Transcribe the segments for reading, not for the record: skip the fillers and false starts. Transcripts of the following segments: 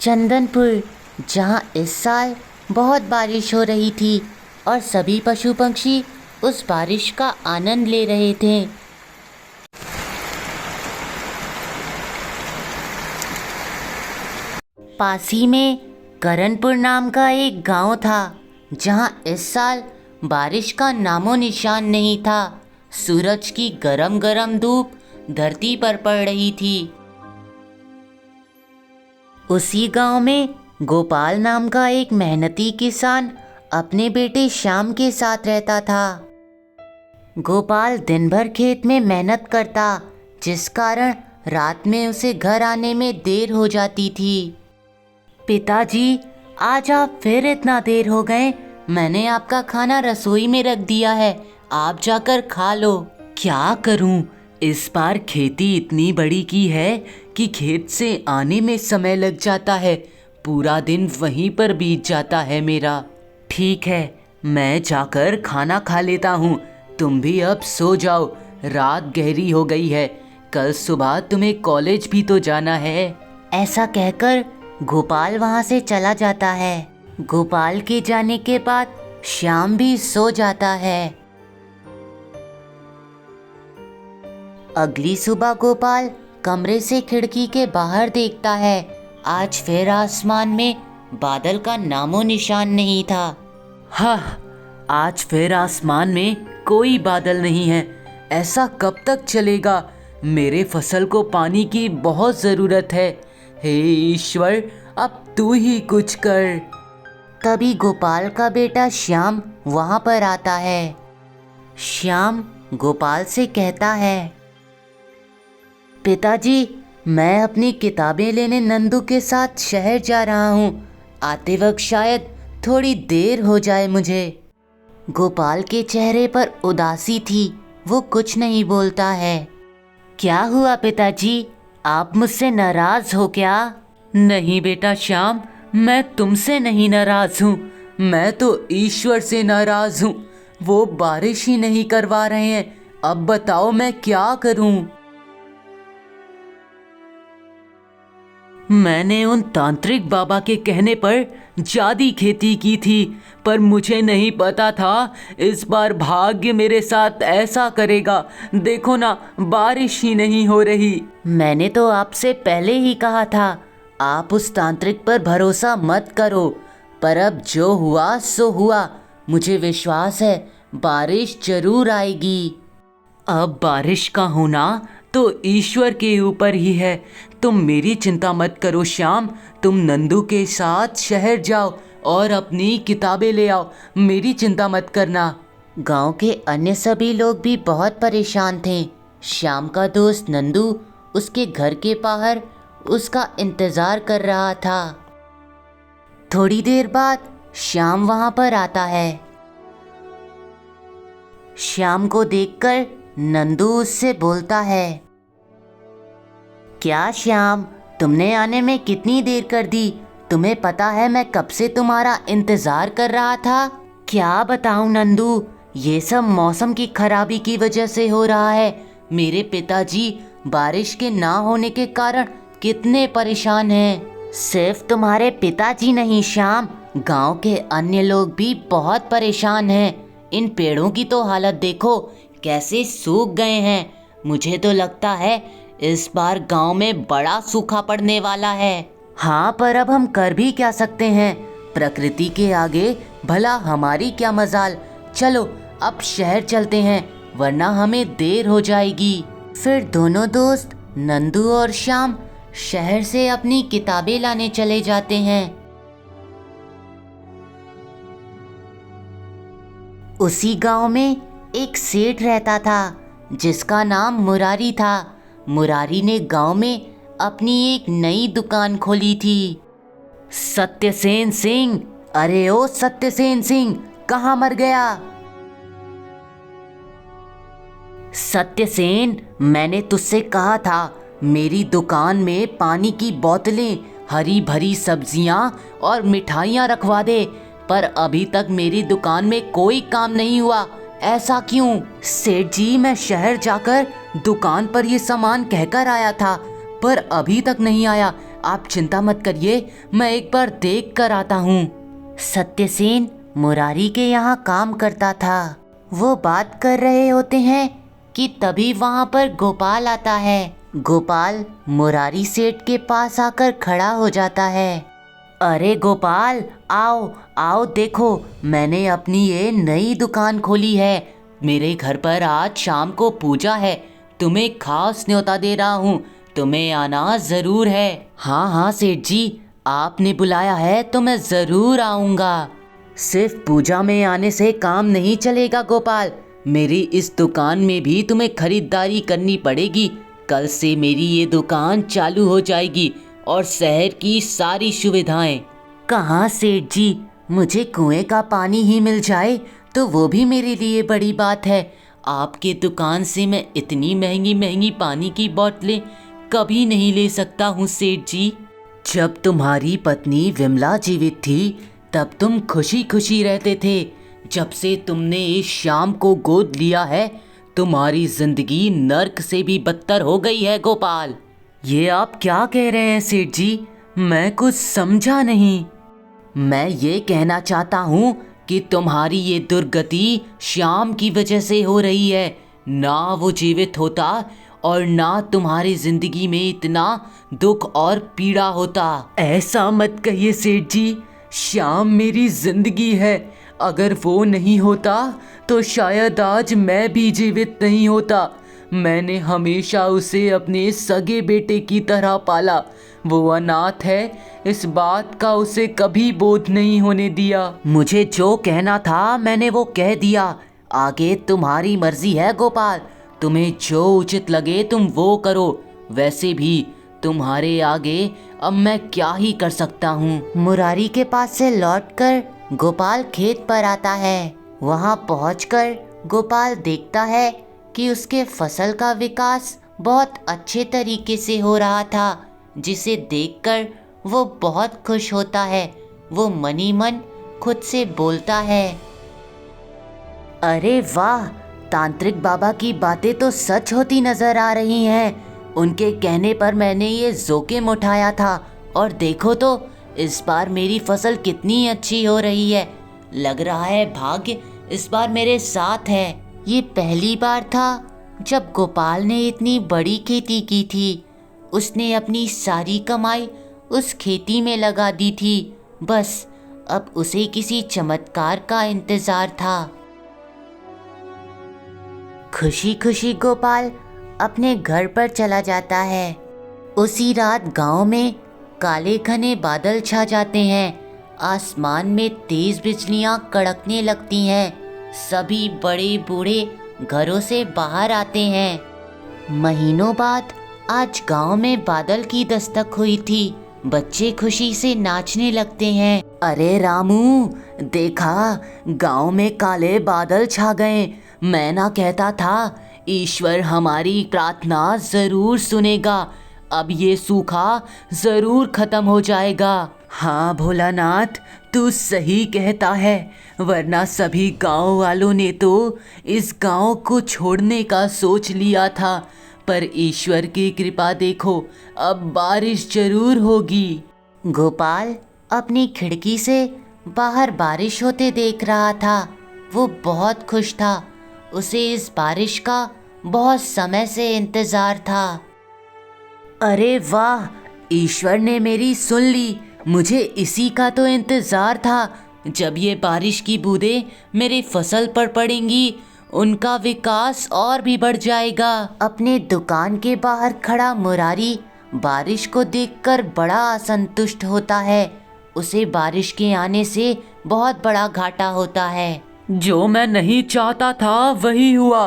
चंदनपुर, जहाँ इस साल बहुत बारिश हो रही थी और सभी पशु पक्षी उस बारिश का आनंद ले रहे थे। पास ही में करणपुर नाम का एक गांव था, जहाँ इस साल बारिश का नामो निशान नहीं था। सूरज की गरम गरम धूप धरती पर पड़ रही थी। उसी गांव में गोपाल नाम का एक मेहनती किसान अपने बेटे श्याम के साथ रहता था। गोपाल दिन भर खेत में मेहनत करता, जिस कारण रात में उसे घर आने में देर हो जाती थी। पिताजी, आज आप फिर इतना देर हो गए। मैंने आपका खाना रसोई में रख दिया है, आप जाकर खा लो। क्या करूं, इस बार खेती इतनी बड़ी की है कि खेत से आने में समय लग जाता है। पूरा दिन वहीं पर बीत जाता है मेरा। ठीक है, मैं जाकर खाना खा लेता हूँ। तुम भी अब सो जाओ, रात गहरी हो गई है। कल सुबह तुम्हें कॉलेज भी तो जाना है। ऐसा कहकर गोपाल वहाँ से चला जाता है। गोपाल के जाने के बाद श्याम भी सो जाता है। अगली सुबह गोपाल कमरे से खिड़की के बाहर देखता है। आज फिर आसमान में बादल का नामो निशान नहीं था। हाँ, आज फिर आसमान में कोई बादल नहीं है। ऐसा कब तक चलेगा? मेरे फसल को पानी की बहुत ज़रूरत है। हे ईश्वर, अब तू ही कुछ कर। तभी गोपाल का बेटा श्याम वहाँ पर आता है। श्याम गोपाल से कहता है, पिताजी, मैं अपनी किताबें लेने नंदू के साथ शहर जा रहा हूँ। आते वक्त शायद थोड़ी देर हो जाए मुझे। गोपाल के चेहरे पर उदासी थी, वो कुछ नहीं बोलता है। क्या हुआ पिताजी, आप मुझसे नाराज हो क्या? नहीं बेटा श्याम, मैं तुमसे नहीं नाराज हूँ, मैं तो ईश्वर से नाराज हूँ। वो बारिश ही नहीं करवा रहे हैं। अब बताओ मैं क्या करूँ? मैंने उन तांत्रिक बाबा के कहने पर जादी खेती की थी, पर मुझे नहीं पता था इस बार भाग्य मेरे साथ ऐसा करेगा। देखो ना, बारिश ही नहीं हो रही। मैंने तो आपसे पहले ही कहा था, आप उस तांत्रिक पर भरोसा मत करो। पर अब जो हुआ सो हुआ। मुझे विश्वास है बारिश जरूर आएगी। अब बारिश का होना तो ईश्वर के ऊपर ही है। तुम मेरी चिंता मत करो श्याम, तुम नंदू के साथ शहर जाओ और अपनी किताबें ले आओ। मेरी चिंता मत करना। गांव के अन्य सभी लोग भी बहुत परेशान थे। श्याम का दोस्त नंदू उसके घर के बाहर उसका इंतज़ार कर रहा था। थोड़ी देर बाद श्याम वहाँ पर आता है। श्याम को देखकर नंदू उससे बोलता है, क्या श्याम, तुमने आने में कितनी देर कर दी? तुम्हें पता है मैं कब से तुम्हारा इंतज़ार कर रहा था। क्या बताऊं नंदू, ये सब मौसम की खराबी की वजह से हो रहा है। मेरे पिताजी बारिश के ना होने के कारण कितने परेशान हैं। सिर्फ तुम्हारे पिताजी नहीं श्याम, गांव के अन्य लोग भी बहुत परेशान हैं। इन पेड़ों की तो हालत देखो, कैसे सूख गए हैं। मुझे तो लगता है इस बार गांव में बड़ा सूखा पड़ने वाला है। हाँ, पर अब हम कर भी क्या सकते हैं? प्रकृति के आगे भला हमारी क्या मजाल। चलो अब शहर चलते हैं, वरना हमें देर हो जाएगी। फिर दोनों दोस्त नंदू और श्याम शहर से अपनी किताबें लाने चले जाते हैं। उसी गांव में एक सेठ रहता था, जिसका नाम मुरारी था। मुरारी ने गांव में अपनी एक नई दुकान खोली थी। सत्यसेन सिंह, अरे ओ सत्यसेन सिंह, कहाँ मर गया? सत्यसेन, मैंने तुझसे कहा था मेरी दुकान में पानी की बोतलें, हरी भरी सब्जियां और मिठाइयां रखवा दे, पर अभी तक मेरी दुकान में कोई काम नहीं हुआ। ऐसा क्यों? सेठ जी, मैं शहर जाकर दुकान पर ये सामान कहकर आया था, पर अभी तक नहीं आया। आप चिंता मत करिए, मैं एक बार देख कर आता हूँ। सत्यसेन मुरारी के यहाँ काम करता था। वो बात कर रहे होते हैं कि तभी वहाँ पर गोपाल आता है। गोपाल मुरारी सेठ के पास आकर खड़ा हो जाता है। अरे गोपाल, आओ आओ, देखो मैंने अपनी ये नई दुकान खोली है। मेरे घर पर आज शाम को पूजा है, तुम्हें खास न्योता दे रहा हूँ, तुम्हें आना ज़रूर है। हाँ हाँ सेठ जी, आपने बुलाया है तो मैं ज़रूर आऊँगा। सिर्फ पूजा में आने से काम नहीं चलेगा गोपाल, मेरी इस दुकान में भी तुम्हें खरीदारी करनी पड़ेगी। कल से मेरी ये दुकान चालू हो जाएगी और शहर की सारी सुविधाएं। कहाँ सेठ जी, मुझे कुएं का पानी ही मिल जाए तो वो भी मेरे लिए बड़ी बात है। आपके दुकान से मैं इतनी महंगी महंगी पानी की बोतलें कभी नहीं ले सकता हूँ सेठ जी। जब तुम्हारी पत्नी विमला जीवित थी तब तुम खुशी खुशी रहते थे। जब से तुमने इस श्याम को गोद लिया है तुम्हारी जिंदगी नर्क से भी बदतर हो गई है गोपाल। ये आप क्या कह रहे हैं सेठ जी, मैं कुछ समझा नहीं। मैं ये कहना चाहता हूँ कि तुम्हारी ये दुर्गति श्याम की वजह से हो रही है। ना वो जीवित होता और ना तुम्हारी जिंदगी में इतना दुख और पीड़ा होता। ऐसा मत कहिए सेठ जी, श्याम मेरी जिंदगी है। अगर वो नहीं होता तो शायद आज मैं भी जीवित नहीं होता। मैंने हमेशा उसे अपने सगे बेटे की तरह पाला। वो अनाथ है, इस बात का उसे कभी बोध नहीं होने दिया। मुझे जो कहना था मैंने वो कह दिया, आगे तुम्हारी मर्जी है गोपाल, तुम्हें जो उचित लगे तुम वो करो। वैसे भी तुम्हारे आगे अब मैं क्या ही कर सकता हूँ। मुरारी के पास से लौटकर गोपाल खेत पर आता है। वहाँ पहुंचकर गोपाल देखता है कि उसके फसल का विकास बहुत अच्छे तरीके से हो रहा था, जिसे देखकर वो बहुत खुश होता है। वो मनी मन खुद से बोलता है, अरे वाह, तांत्रिक बाबा की बातें तो सच होती नजर आ रही हैं। उनके कहने पर मैंने ये जोखिम उठाया था और देखो तो इस बार मेरी फसल कितनी अच्छी हो रही है। लग रहा है भाग्य इस बार मेरे साथ है। ये पहली बार था जब गोपाल ने इतनी बड़ी खेती की थी। उसने अपनी सारी कमाई उस खेती में लगा दी थी। बस अब उसे किसी चमत्कार का इंतजार था। खुशी खुशी गोपाल अपने घर पर चला जाता है। उसी रात गांव में काले घने बादल छा जाते हैं। आसमान में तेज बिजलियां कड़कने लगती हैं। सभी बड़े बूढ़े घरों से बाहर आते हैं। महीनों बाद आज गांव में बादल की दस्तक हुई थी। बच्चे खुशी से नाचने लगते हैं। अरे रामू, देखा गांव में काले बादल छा गए। मैं ना कहता था ईश्वर हमारी प्रार्थना ज़रूर सुनेगा। अब ये सूखा ज़रूर ख़त्म हो जाएगा। हाँ भोलानाथ, तू सही कहता है, वरना सभी गांव वालों ने तो इस गांव को छोड़ने का सोच लिया था। पर ईश्वर की कृपा देखो, अब बारिश जरूर होगी। गोपाल अपनी खिड़की से बाहर बारिश होते देख रहा था। वो बहुत खुश था। उसे इस बारिश का बहुत समय से इंतज़ार था। अरे वाह, ईश्वर ने मेरी सुन ली। मुझे इसी का तो इंतज़ार था। जब ये बारिश की बूंदें मेरी फसल पर पड़ेंगी उनका विकास और भी बढ़ जाएगा। अपने दुकान के बाहर खड़ा मुरारी बारिश को देखकर बड़ा असंतुष्ट होता है। उसे बारिश के आने से बहुत बड़ा घाटा होता है। जो मैं नहीं चाहता था वही हुआ।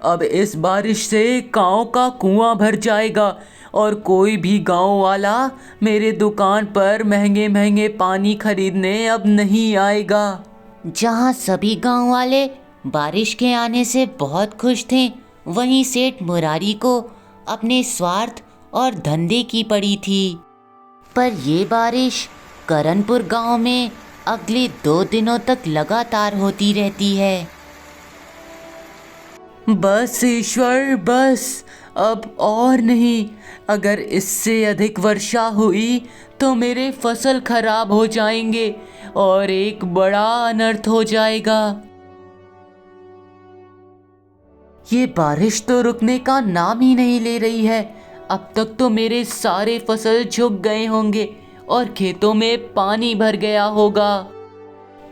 अब इस बारिश से गांव का कुआं भर जाएगा और कोई भी गांव वाला मेरे दुकान पर महंगे महंगे पानी खरीदने अब नहीं आएगा। जहां सभी गांव वाले बारिश के आने से बहुत खुश थे, वहीं सेठ मुरारी को अपने स्वार्थ और धंधे की पड़ी थी। पर ये बारिश करनपुर गांव में अगले 2 दिनों तक लगातार होती रहती है। बस ईश्वर, बस अब और नहीं। अगर इससे अधिक वर्षा हुई तो मेरे फसल खराब हो जाएंगे और एक बड़ा अनर्थ हो जाएगा। ये बारिश तो रुकने का नाम ही नहीं ले रही है। अब तक तो मेरे सारे फसल झुक गए होंगे और खेतों में पानी भर गया होगा।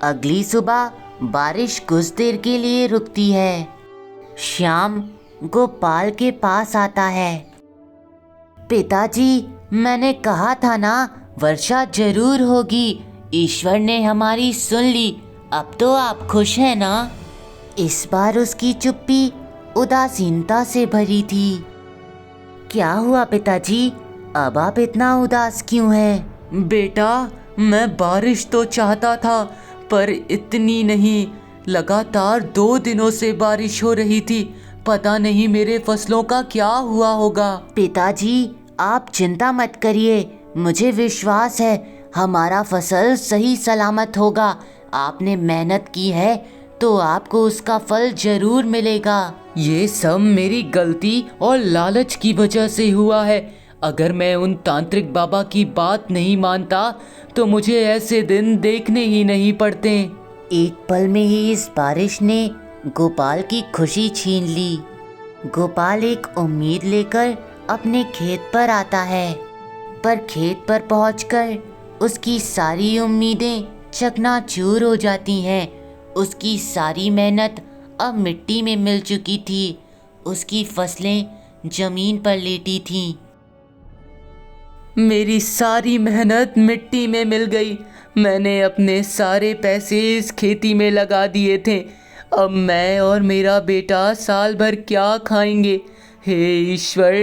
अगली सुबह बारिश कुछ देर के लिए रुकती है। श्याम गोपाल के पास आता है। पिताजी, मैंने कहा था ना, वर्षा जरूर होगी। ईश्वर ने हमारी सुन ली। अब तो आप खुश हैं ना? इस बार उसकी चुप्पी उदासीनता से भरी थी। क्या हुआ पिताजी? अब आप इतना उदास क्यों हैं? बेटा, मैं बारिश तो चाहता था पर इतनी नहीं। लगातार 2 दिनों से बारिश हो रही थी। पता नहीं मेरे फसलों का क्या हुआ होगा। पिताजी, आप चिंता मत करिए। मुझे विश्वास है हमारा फसल सही सलामत होगा। आपने मेहनत की है तो आपको उसका फल जरूर मिलेगा। ये सब मेरी गलती और लालच की वजह से हुआ है। अगर मैं उन तांत्रिक बाबा की बात नहीं मानता तो मुझे ऐसे दिन देखने ही नहीं पड़ते। एक पल में ही इस बारिश ने गोपाल की खुशी छीन ली। गोपाल एक उम्मीद लेकर अपने खेत पर आता है, पर खेत पर पहुंचकर उसकी सारी उम्मीदें चकनाचूर हो जाती हैं। उसकी सारी मेहनत अब मिट्टी में मिल चुकी थी। उसकी फसलें जमीन पर लेटी थीं। मेरी सारी मेहनत मिट्टी में मिल गई। मैंने अपने सारे पैसे इस खेती में लगा दिए थे। अब मैं और मेरा बेटा साल भर क्या खाएंगे? हे ईश्वर,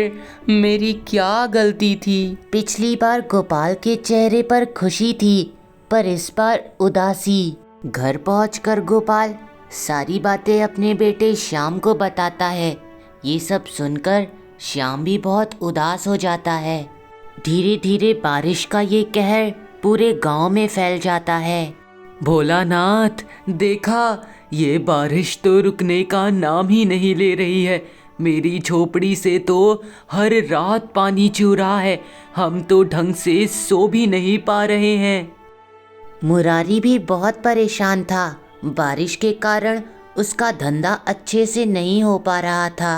मेरी क्या गलती थी? पिछली बार गोपाल के चेहरे पर खुशी थी, पर इस बार उदासी। घर पहुंचकर गोपाल सारी बातें अपने बेटे श्याम को बताता है। ये सब सुनकर श्याम भी बहुत उदास हो जाता है। धीरे धीरे बारिश का ये कहर पूरे गांव में फैल जाता है। भोलानाथ, देखा, ये बारिश तो रुकने का नाम ही नहीं ले रही है। मेरी झोपड़ी से तो हर रात पानी चू रहा है। हम तो ढंग से सो भी नहीं पा रहे हैं। मुरारी भी बहुत परेशान था। बारिश के कारण उसका धंधा अच्छे से नहीं हो पा रहा था।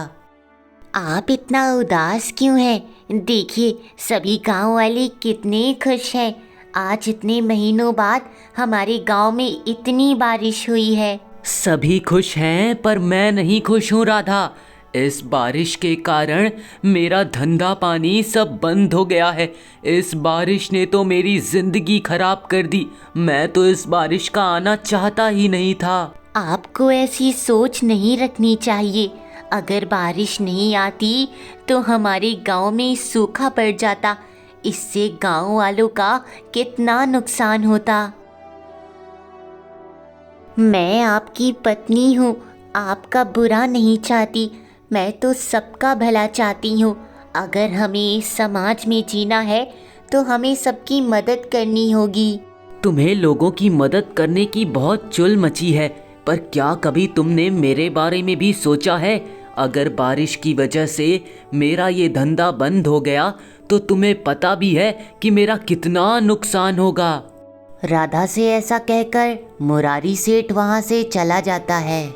आप इतना उदास क्यों हैं? देखिए, सभी गांव वाले कितने खुश हैं। आज इतने महीनों बाद हमारे गांव में इतनी बारिश हुई है। सभी खुश हैं पर मैं नहीं खुश हूँ राधा। इस बारिश के कारण मेरा धंधा पानी सब बंद हो गया है। इस बारिश ने तो मेरी जिंदगी खराब कर दी। मैं तो इस बारिश का आना चाहता ही नहीं था। आपको ऐसी सोच नहीं रखनी चाहिए। अगर बारिश नहीं आती तो हमारे गांव में सूखा पड़ जाता। इससे गांव वालों का कितना नुकसान होता। मैं आपकी पत्नी हूँ, आपका बुरा नहीं चाहती। मैं तो सबका भला चाहती हूँ। अगर हमें इस समाज में जीना है तो हमें सबकी मदद करनी होगी। तुम्हें लोगों की मदद करने की बहुत चुल मची है, पर क्या कभी तुमने मेरे बारे में भी सोचा है? अगर बारिश की वजह से मेरा ये धंधा बंद हो गया तो तुम्हें पता भी है कि मेरा कितना नुकसान होगा। राधा से ऐसा कहकर मुरारी सेठ वहाँ से चला जाता है।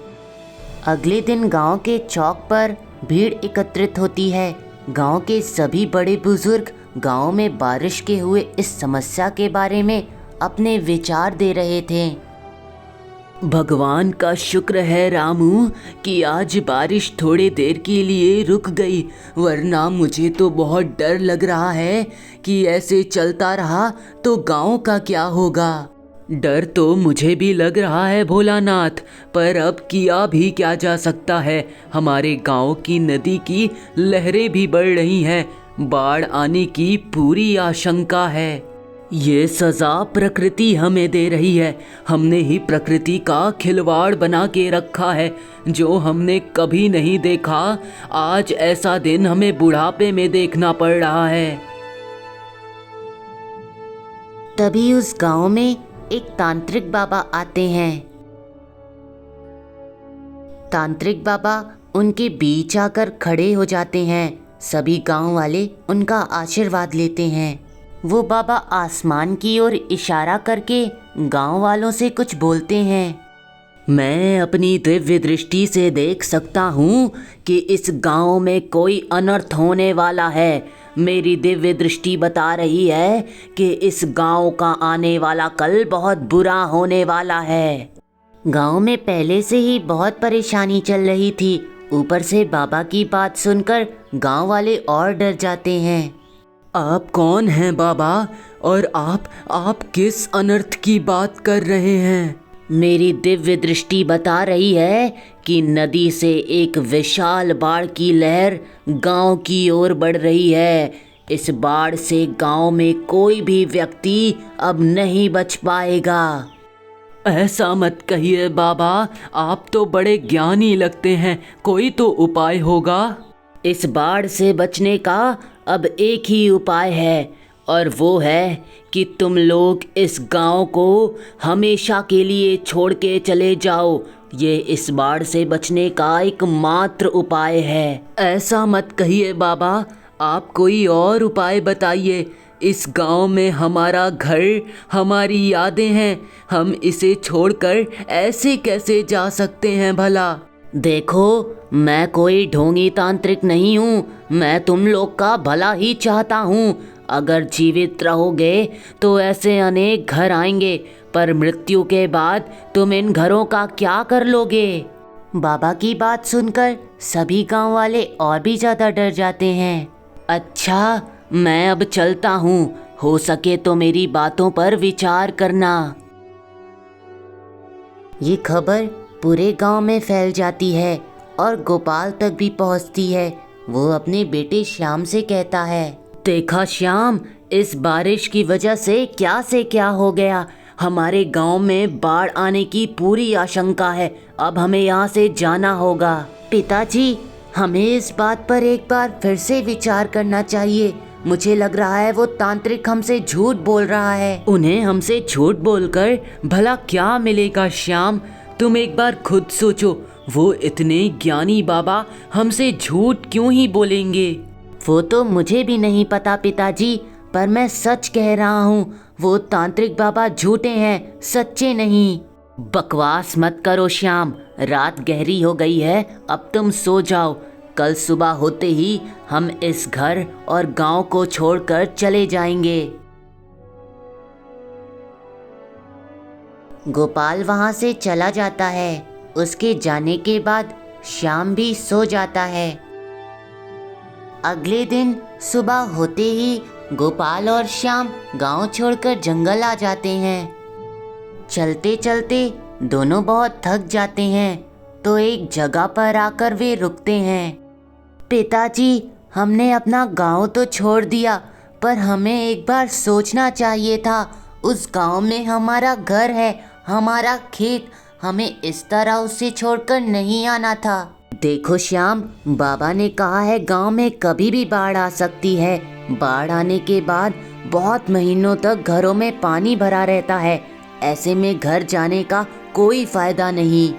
अगले दिन गांव के चौक पर भीड़ एकत्रित होती है। गांव के सभी बड़े बुजुर्ग गांव में बारिश के हुए इस समस्या के बारे में अपने विचार दे रहे थे। भगवान का शुक्र है रामू कि आज बारिश थोड़ी देर के लिए रुक गई, वरना मुझे तो बहुत डर लग रहा है कि ऐसे चलता रहा तो गांव का क्या होगा। डर तो मुझे भी लग रहा है भोलानाथ, पर अब किया भी क्या जा सकता है। हमारे गांव की नदी की लहरें भी बढ़ रही हैं। बाढ़ आने की पूरी आशंका है। ये सज़ा प्रकृति हमें दे रही है। हमने ही प्रकृति का खिलवाड़ बना के रखा है जो हमने कभी नहीं देखा। आज ऐसा दिन हमें बुढ़ापे में देखना पड़ रहा है। तभी उस गांव में एक तांत्रिक बाबा आते हैं। तांत्रिक बाबा उनके बीच आकर खड़े हो जाते हैं। सभी गांव वाले उनका आशीर्वाद लेते हैं। वो बाबा आसमान की ओर इशारा करके गांव वालों से कुछ बोलते हैं। मैं अपनी दिव्य दृष्टि से देख सकता हूँ कि इस गांव में कोई अनर्थ होने वाला है। मेरी दिव्य दृष्टि बता रही है कि इस गांव का आने वाला कल बहुत बुरा होने वाला है। गांव में पहले से ही बहुत परेशानी चल रही थी। ऊपर से बाबा की बात सुनकर गांव वाले और डर जाते हैं। आप कौन हैं बाबा, और आप किस अनर्थ की बात कर रहे हैं? मेरी दिव्य दृष्टि बता रही है कि नदी से एक विशाल बाढ़ की लहर गांव की ओर बढ़ रही है। इस बाढ़ से गांव में कोई भी व्यक्ति अब नहीं बच पाएगा। ऐसा मत कहिए बाबा, आप तो बड़े ज्ञानी लगते हैं, कोई तो उपाय होगा। इस बाढ़ से बचने का अब एक ही उपाय है, और वो है कि तुम लोग इस गांव को हमेशा के लिए छोड़ के चले जाओ। ये इस बाढ़ से बचने का एकमात्र उपाय है। ऐसा मत कहिए बाबा, आप कोई और उपाय बताइए। इस गांव में हमारा घर, हमारी यादें हैं, हम इसे छोड़कर ऐसे कैसे जा सकते हैं भला? देखो, मैं कोई ढोंगी तांत्रिक नहीं हूँ। मैं तुम लोग का भला ही चाहता हूँ। अगर जीवित रहोगे तो ऐसे अनेक घर आएंगे, पर मृत्यु के बाद तुम इन घरों का क्या कर लोगे? बाबा की बात सुनकर सभी गांव वाले और भी ज़्यादा डर जाते हैं। अच्छा, मैं अब चलता हूँ। हो सके तो मेरी बातों पर विचार करना। ये खबर पूरे गांव में फैल जाती है और गोपाल तक भी पहुंचती है। वो अपने बेटे श्याम से कहता है, देखा श्याम, इस बारिश की वजह से क्या हो गया। हमारे गांव में बाढ़ आने की पूरी आशंका है। अब हमें यहाँ से जाना होगा। पिताजी, हमें इस बात पर एक बार फिर से विचार करना चाहिए। मुझे लग रहा है वो तांत्रिक हमसे झूठ बोल रहा है। उन्हें हमसे झूठ बोलकर भला क्या मिलेगा श्याम? तुम एक बार खुद सोचो, वो इतने ज्ञानी बाबा हमसे झूठ क्यों ही बोलेंगे? वो तो मुझे भी नहीं पता पिताजी, पर मैं सच कह रहा हूँ। वो तांत्रिक बाबा झूठे हैं, सच्चे नहीं। बकवास मत करो श्याम, रात गहरी हो गई है, अब तुम सो जाओ। कल सुबह होते ही हम इस घर और गांव को छोड़कर चले जाएंगे। गोपाल वहां से चला जाता है। उसके जाने के बाद श्याम भी सो जाता है। अगले दिन सुबह होते ही गोपाल और श्याम गांव छोड़कर जंगल आ जाते हैं। चलते चलते दोनों बहुत थक जाते हैं, तो एक जगह पर आकर वे रुकते हैं। पिताजी, हमने अपना गांव तो छोड़ दिया, पर हमें एक बार सोचना चाहिए था। उस गांव में हमारा घर है, हमारा खेत, हमें इस तरह उसे छोड़कर नहीं आना था। देखो श्याम, बाबा ने कहा है गांव में कभी भी बाढ़ आ सकती है। बाढ़ आने के बाद बहुत महीनों तक घरों में पानी भरा रहता है। ऐसे में घर जाने का कोई फायदा नहीं।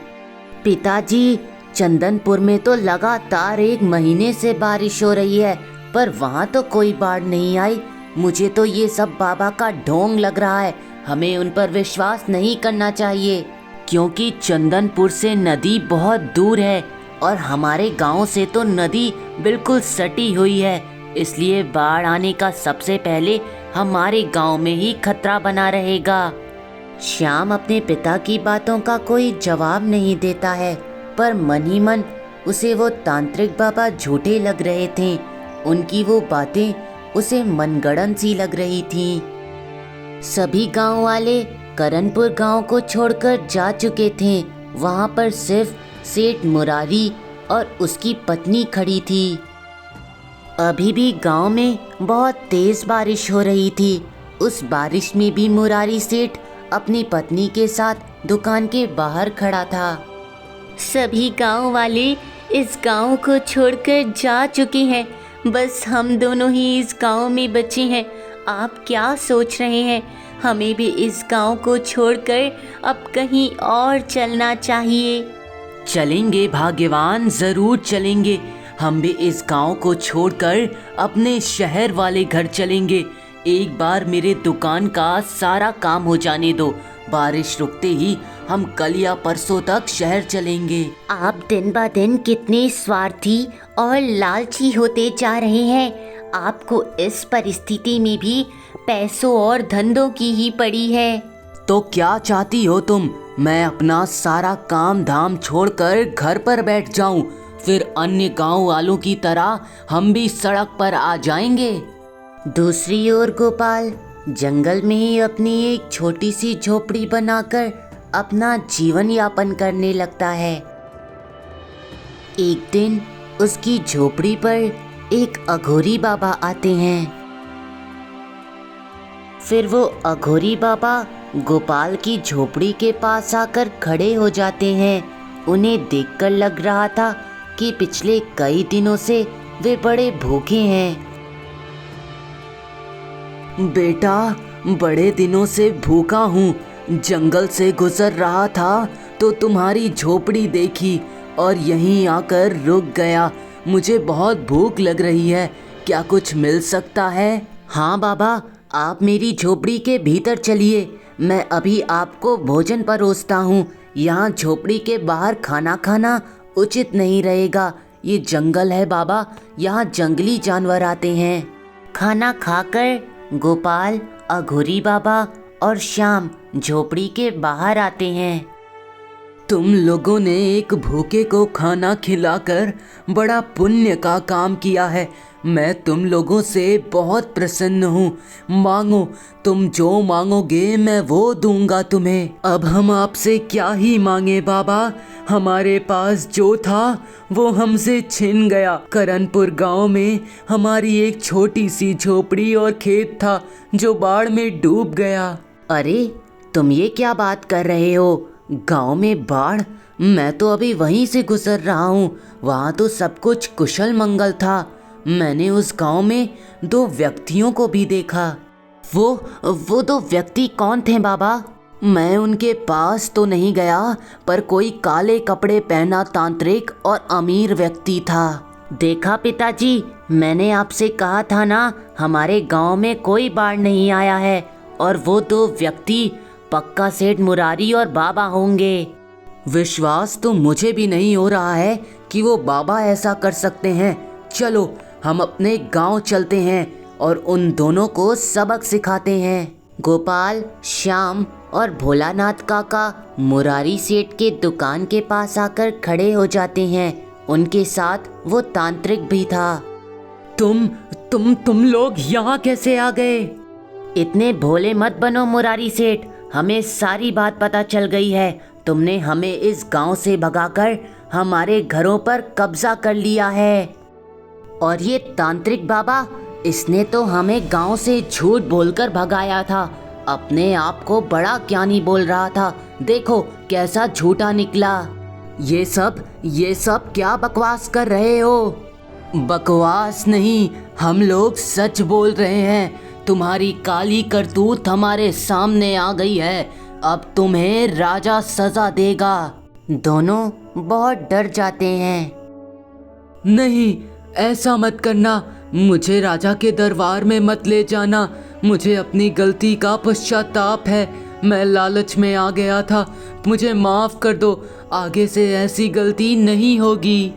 पिताजी, चंदनपुर में तो लगातार 1 महीने से बारिश हो रही है, पर वहाँ तो कोई बाढ़ नहीं आई। मुझे तो ये सब बाबा का ढोंग लग रहा है। हमें उन पर विश्वास नहीं करना चाहिए, क्योंकि चंदनपुर से नदी बहुत दूर है और हमारे गांव से तो नदी बिल्कुल सटी हुई है। इसलिए बाढ़ आने का सबसे पहले हमारे गांव में ही खतरा बना रहेगा। श्याम अपने पिता की बातों का कोई जवाब नहीं देता है, पर मन ही मन उसे वो तांत्रिक बाबा झूठे लग रहे थे। उनकी वो बातें उसे मनगढ़ंत सी लग रही थीं। सभी गांव वाले करनपुर गांव को छोड़कर जा चुके थे। वहां पर सिर्फ सेठ मुरारी और उसकी पत्नी खड़ी थी। अभी भी गांव में बहुत तेज बारिश हो रही थी। उस बारिश में भी मुरारी सेठ अपनी पत्नी के साथ दुकान के बाहर खड़ा था। सभी गांव वाले इस गांव को छोड़कर जा चुके हैं। बस हम दोनों ही इस गांव में बचे हैं। आप क्या सोच रहे हैं? हमें भी इस गांव को छोड़कर अब कहीं और चलना चाहिए। चलेंगे भाग्यवान, ज़रूर चलेंगे। हम भी इस गांव को छोड़कर अपने शहर वाले घर चलेंगे। एक बार मेरे दुकान का सारा काम हो जाने दो, बारिश रुकते ही हम कल या परसों तक शहर चलेंगे। आप दिन ब दिन कितने स्वार्थी और लालची होते जा रहे हैं। आपको इस परिस्थिति में भी पैसों और धंधों की ही पड़ी है। तो क्या चाहती हो तुम? मैं अपना सारा काम धाम छोड़कर घर पर बैठ जाऊं, फिर अन्य गांव वालों की तरह हम भी सड़क पर आ जाएंगे। दूसरी ओर गोपाल जंगल में ही अपनी एक छोटी सी झोपड़ी बनाकर अपना जीवन यापन करने लगता है। एक दिन उसकी झोपड़ी पर एक अघोरी बाबा आते हैं। फिर वो अघोरी बाबा गोपाल की झोपड़ी के पास आकर खड़े हो जाते हैं। उन्हें देखकर लग रहा था कि पिछले कई दिनों से वे बड़े भूखे हैं। बेटा, बड़े दिनों से भूखा हूँ। जंगल से गुजर रहा था तो तुम्हारी झोपड़ी देखी और यहीं आकर रुक गया। मुझे बहुत भूख लग रही है, क्या कुछ मिल सकता है? हाँ बाबा, आप मेरी झोपड़ी के भीतर चलिए, मैं अभी आपको भोजन परोसता हूँ। यहाँ झोपड़ी के बाहर खाना खाना उचित नहीं रहेगा। ये जंगल है बाबा, यहाँ जंगली जानवर आते हैं। खाना खाकर गोपाल, अघोरी बाबा और श्याम झोपड़ी के बाहर आते हैं। तुम लोगों ने एक भूखे को खाना खिलाकर बड़ा पुण्य का काम किया है। मैं तुम लोगों से बहुत प्रसन्न हूँ। मांगो, तुम जो मांगोगे मैं वो दूंगा तुम्हें। अब हम आपसे क्या ही मांगे बाबा, हमारे पास जो था वो हमसे छिन गया। करनपुर गांव में हमारी एक छोटी सी झोपड़ी और खेत था जो बाढ़ में डूब गया। अरे तुम ये क्या बात कर रहे हो? गांव में बाढ़? मैं तो अभी वहीं से गुजर रहा हूँ, वहाँ तो सब कुछ कुशल मंगल था। मैंने उस गांव में 2 व्यक्तियों को भी देखा। वो 2 व्यक्ति कौन थे बाबा? मैं उनके पास तो नहीं गया, पर कोई काले कपड़े पहना तांत्रिक और अमीर व्यक्ति था। देखा पिताजी, मैंने आपसे कहा था ना, हमारे गांव में कोई बाढ़ नहीं आया है। और वो 2 व्यक्ति पक्का सेठ मुरारी और बाबा होंगे। विश्वास तो मुझे भी नहीं हो रहा है कि वो बाबा ऐसा कर सकते हैं। चलो हम अपने गांव चलते हैं और उन दोनों को सबक सिखाते हैं। गोपाल, श्याम और भोलानाथ काका मुरारी सेठ के दुकान के पास आकर खड़े हो जाते हैं। उनके साथ वो तांत्रिक भी था। तुम लोग यहाँ कैसे आ गए? इतने भोले मत बनो मुरारी सेठ, हमें सारी बात पता चल गई है। तुमने हमें इस गांव से भगाकर हमारे घरों पर कब्जा कर लिया है। और ये तांत्रिक बाबा, इसने तो हमें गांव से झूठ बोलकर भगाया था। अपने आप को बड़ा ज्ञानी बोल रहा था, देखो कैसा झूठा निकला। ये सब क्या बकवास कर रहे हो? बकवास नहीं, हम लोग सच बोल रहे हैं। तुम्हारी काली करतूत हमारे सामने आ गई है, अब तुम्हें राजा सजा देगा। दोनों बहुत डर जाते हैं। नहीं, ऐसा मत करना, मुझे राजा के दरबार में मत ले जाना। मुझे अपनी गलती का पश्चाताप है, मैं लालच में आ गया था, मुझे माफ़ कर दो, आगे से ऐसी गलती नहीं होगी।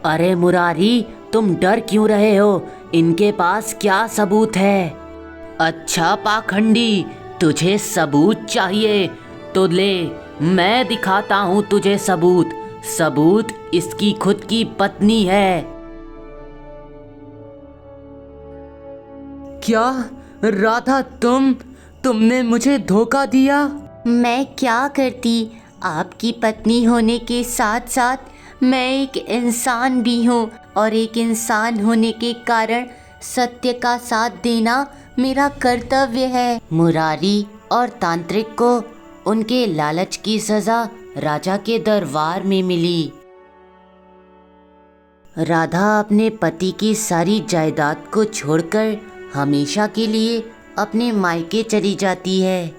अरे मुरारी, तुम डर क्यों रहे हो? इनके पास क्या सबूत है? अच्छा पाखंडी, तुझे सबूत चाहिए तो ले, मैं दिखाता हूँ तुझे सबूत इसकी खुद की पत्नी है। क्या राधा, तुमने मुझे धोखा दिया? मैं क्या करती, आपकी पत्नी होने के साथ साथ मैं एक इंसान भी हूँ, और एक इंसान होने के कारण सत्य का साथ देना मेरा कर्तव्य है। मुरारी और तांत्रिक को उनके लालच की सजा राजा के दरबार में मिली। राधा अपने पति की सारी जायदाद को छोड़कर हमेशा के लिए अपने मायके चली जाती है।